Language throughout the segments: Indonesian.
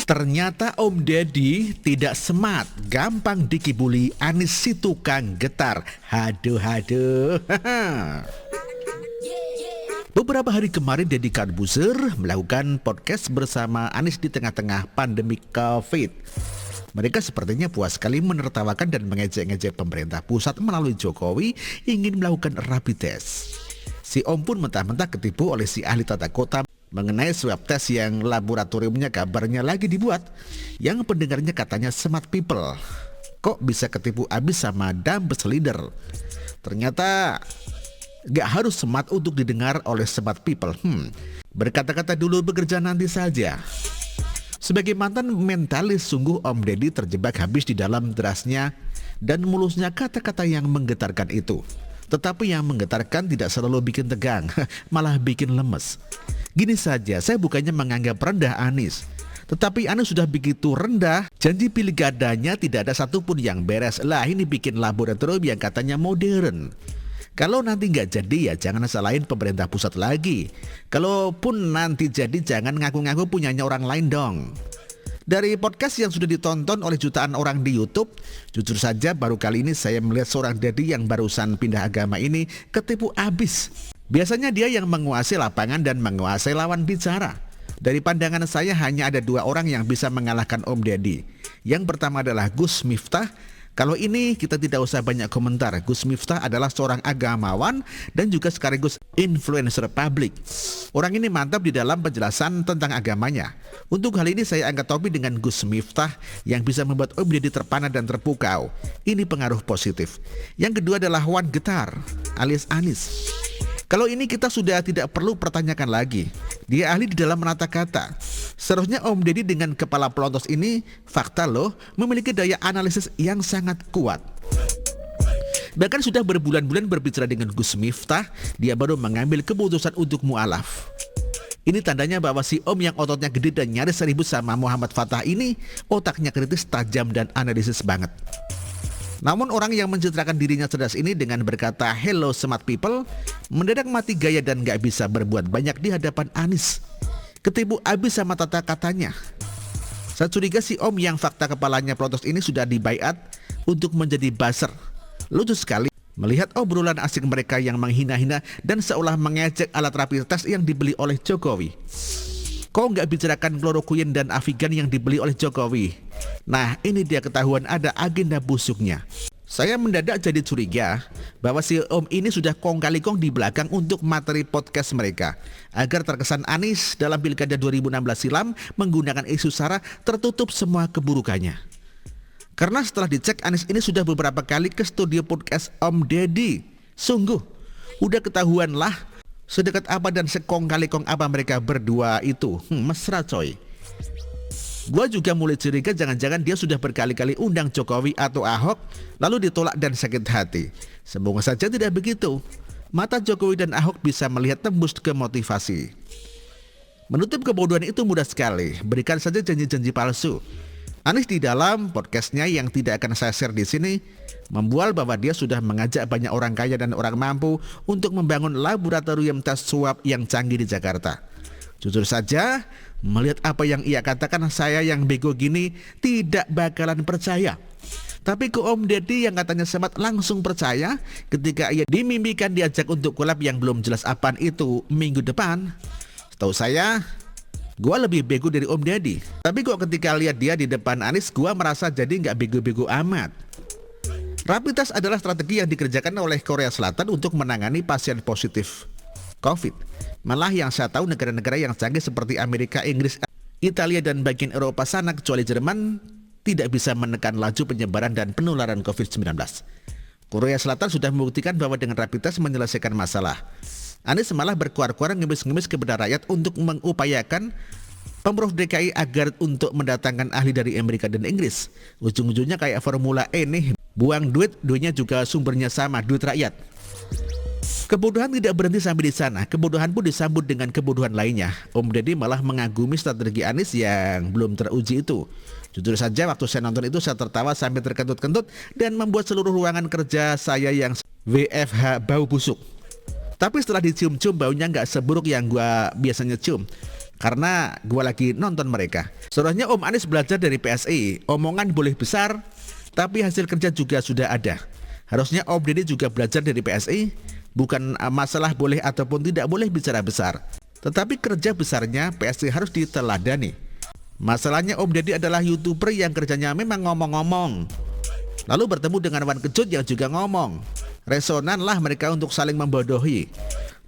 Ternyata Om Deddy tidak smart, gampang dikibuli Anies si tukang getar. Haduh. Beberapa hari kemarin Deddy Corbuzier melakukan podcast bersama Anies di tengah-tengah pandemi COVID. Mereka sepertinya puas sekali menertawakan dan mengejek-ngejek pemerintah pusat melalui Jokowi ingin melakukan rapid test. Si Om pun mentah-mentah ketipu oleh si ahli tata kota mengenai swab test yang laboratoriumnya kabarnya lagi dibuat, yang pendengarnya katanya smart people. Kok bisa ketipu abis sama Dumbest Leader? Ternyata gak harus smart untuk didengar oleh smart people. Berkata-kata dulu, bekerja nanti saja. Sebagai mantan mentalis, sungguh Om Deddy terjebak habis di dalam derasnya dan mulusnya kata-kata yang menggetarkan itu. Tetapi yang menggetarkan tidak selalu bikin tegang, malah bikin lemes. Gini saja, saya bukannya menganggap rendah Anies, tetapi Anies sudah begitu rendah, janji pilkadanya tidak ada satupun yang beres. Lah ini bikin laboratorium yang katanya modern. Kalau nanti nggak jadi ya jangan salahin pemerintah pusat lagi. Kalaupun nanti jadi jangan ngaku-ngaku punyanya orang lain dong. Dari podcast yang sudah ditonton oleh jutaan orang di YouTube, jujur saja baru kali ini saya melihat seorang Deddy yang barusan pindah agama ini ketipu abis. Biasanya dia yang menguasai lapangan dan menguasai lawan bicara. Dari pandangan saya hanya ada dua orang yang bisa mengalahkan Om Deddy. Yang pertama adalah Gus Miftah. Kalau ini kita tidak usah banyak komentar. Gus Miftah adalah seorang agamawan dan juga sekaligus influencer publik. Orang ini mantap di dalam penjelasan tentang agamanya. Untuk hal ini saya angkat topik dengan Gus Miftah yang bisa membuat Om Deddy terpana dan terpukau. Ini pengaruh positif. Yang kedua adalah Wan Getar alias Anies. Kalau ini kita sudah tidak perlu pertanyakan lagi. Dia ahli di dalam menata kata. Seharusnya Om Deddy dengan kepala pelontos ini, fakta loh, memiliki daya analisis yang sangat kuat. Bahkan sudah berbulan-bulan berbicara dengan Gus Miftah, dia baru mengambil keputusan untuk mu'alaf. Ini tandanya bahwa si Om yang ototnya gede dan nyaris ribut sama Muhammad Fattah ini, otaknya kritis, tajam, dan analisis banget. Namun orang yang mencitrakan dirinya cerdas ini dengan berkata hello smart people, mendadak mati gaya dan gak bisa berbuat banyak di hadapan Anies. Ketipu abis sama tata katanya. Saya curiga si Om yang fakta kepalanya pelontos ini sudah dibaiat untuk menjadi buzzer. Lucu sekali melihat obrolan asik mereka yang menghina-hina dan seolah mengejek alat rapid test yang dibeli oleh Jokowi. Kok nggak bicarakan kloroquine dan Avigan yang dibeli oleh Jokowi? Nah ini dia ketahuan ada agenda busuknya. Saya mendadak jadi curiga bahwa si Om ini sudah kong kali kong di belakang untuk materi podcast mereka agar terkesan Anies dalam pilkada 2016 silam menggunakan isu SARA tertutup semua keburukannya. Karena setelah dicek Anies ini sudah beberapa kali ke studio podcast Om Deddy. Sungguh udah ketahuan lah sedekat apa dan sekong kali kong apa mereka berdua itu. Mesra coy. Gua juga mulai curiga jangan-jangan dia sudah berkali-kali undang Jokowi atau Ahok lalu ditolak dan sakit hati. Semoga saja tidak begitu. Mata Jokowi dan Ahok bisa melihat tembus ke motivasi. Menutup kebodohan itu mudah sekali. Berikan saja janji-janji palsu. Anies di dalam podcastnya yang tidak akan saya share di sini membual bahwa dia sudah mengajak banyak orang kaya dan orang mampu untuk membangun laboratorium tes swab yang canggih di Jakarta. Jujur saja, melihat apa yang ia katakan, saya yang bego gini tidak bakalan percaya. Tapi ke Om Deddy yang katanya sempat langsung percaya ketika ia dimimpikan diajak untuk collab yang belum jelas apaan itu minggu depan. Setahu saya, gua lebih bego dari Om Deddy. Tapi kok ketika lihat dia di depan Anies, gua merasa jadi nggak bego-bego amat. Rapid test adalah strategi yang dikerjakan oleh Korea Selatan untuk menangani pasien positif COVID. Malah yang saya tahu negara-negara yang canggih seperti Amerika, Inggris, Italia dan bagian Eropa sana kecuali Jerman tidak bisa menekan laju penyebaran dan penularan COVID-19. Korea Selatan sudah membuktikan bahwa dengan rapid test menyelesaikan masalah. Anies malah berkuar-kuar ngemis-ngemis kepada rakyat untuk mengupayakan Pemprov DKI agar untuk mendatangkan ahli dari Amerika dan Inggris. Ujung-ujungnya kayak Formula E nih, buang duitnya juga sumbernya sama, duit rakyat. Kebodohan tidak berhenti sampai di sana. Kebodohan pun disambut dengan kebodohan lainnya. Om Deddy malah mengagumi strategi Anies yang belum teruji itu. Jujur saja waktu saya nonton itu saya tertawa sampai terkentut-kentut dan membuat seluruh ruangan kerja saya yang WFH bau busuk. Tapi setelah dicium-cium baunya nggak seburuk yang gua biasanya cium. Karena gue lagi nonton mereka. Sebenarnya Om Anies belajar dari PSI. Omongan boleh besar, tapi hasil kerja juga sudah ada. Harusnya Om Deddy juga belajar dari PSI. Bukan masalah boleh ataupun tidak boleh bicara besar, tetapi kerja besarnya PSI harus diteladani. Masalahnya Om Deddy adalah YouTuber yang kerjanya memang ngomong-ngomong. Lalu bertemu dengan Wan Kejut yang juga ngomong. Resonanlah mereka untuk saling membodohi.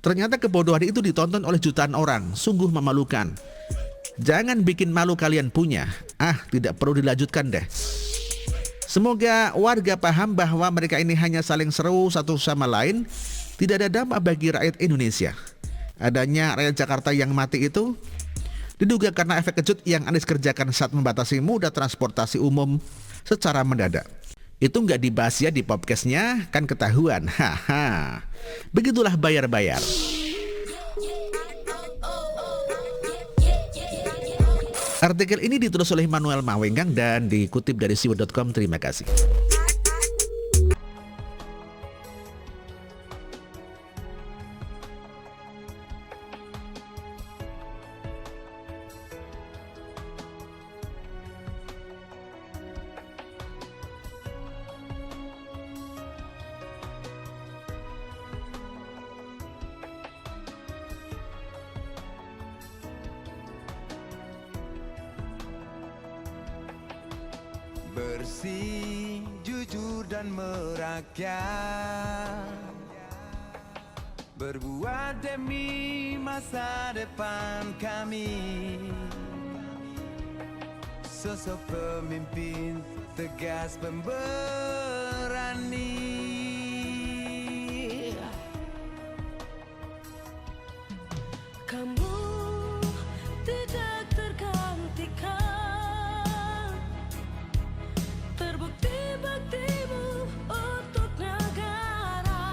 Ternyata kebodohan itu ditonton oleh jutaan orang. Sungguh memalukan. Jangan bikin malu kalian punya. Tidak perlu dilanjutkan deh. Semoga warga paham bahwa mereka ini hanya saling seru satu sama lain. Tidak ada dampak bagi rakyat Indonesia. Adanya rakyat Jakarta yang mati itu diduga karena efek kejut yang Anies kerjakan saat membatasi moda transportasi umum secara mendadak. Itu nggak dibahas ya di podcastnya, kan ketahuan. Begitulah bayar-bayar. Artikel ini ditulis oleh Manuel Mawenggang dan dikutip dari siwo.com. Terima kasih. Bersih, jujur dan merakyat, berbuat demi masa depan kami. Sosok pemimpin tegas pemberani. Kamu tidak tergantikan, terbukti baktimu untuk negara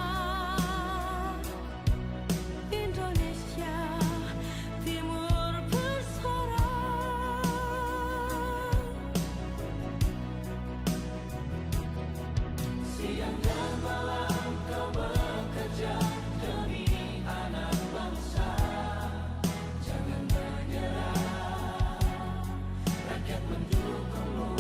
Indonesia Timur bersuara. Siang dan malam kau bekerja demi anak bangsa. Jangan menyerah, rakyat mendukungmu.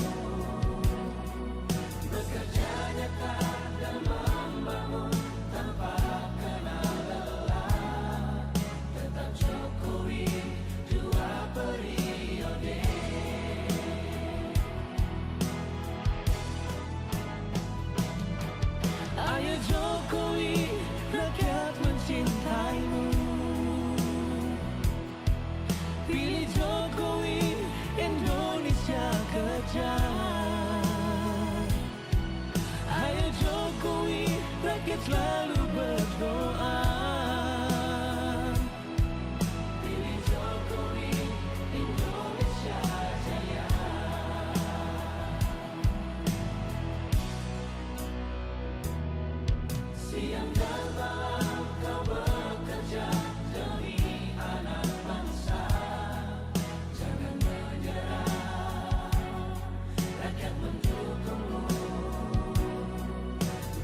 Bekerja nyata dan membangun tanpa kenal lelah. Tetap Jokowi 2 periode. Ayo Jokowi, rakyat mencintaimu. Pilih Jokowi, Indonesia kerja. Ayo Jokowi, rakyat selalu berdoa. Pilih Jokowi, Indonesia jaya. Siang dan malam kau bekerja demi anak bangsa. Jangan menyerah, rakyat mendukungmu.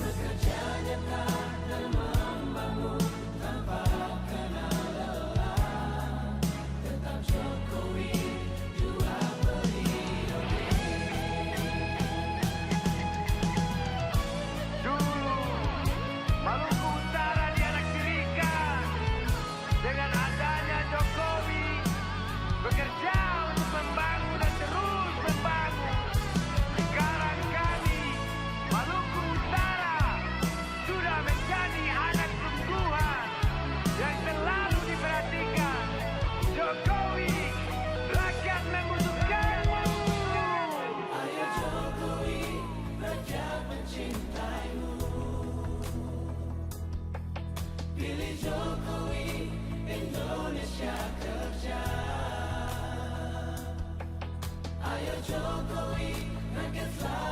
Bekerja nyata dan membangun tanpa kenal lelah. Tetap Jokowi 2 periode. Dulu Maluku Utara dianaktirikan. Dengan adanya Jokowi bekerja untuk membangun dan terus membangun. Sekarang kami Maluku Utara sudah menjadi anak sungguhan yang selalu diperhatikan. Jokowi, rakyat membutuhkanmu. Ayo Jokowi, rakyat mencintaimu. Pilih Jokowi, Indonesia kerja. Ayo Jokowi, rakyat selalu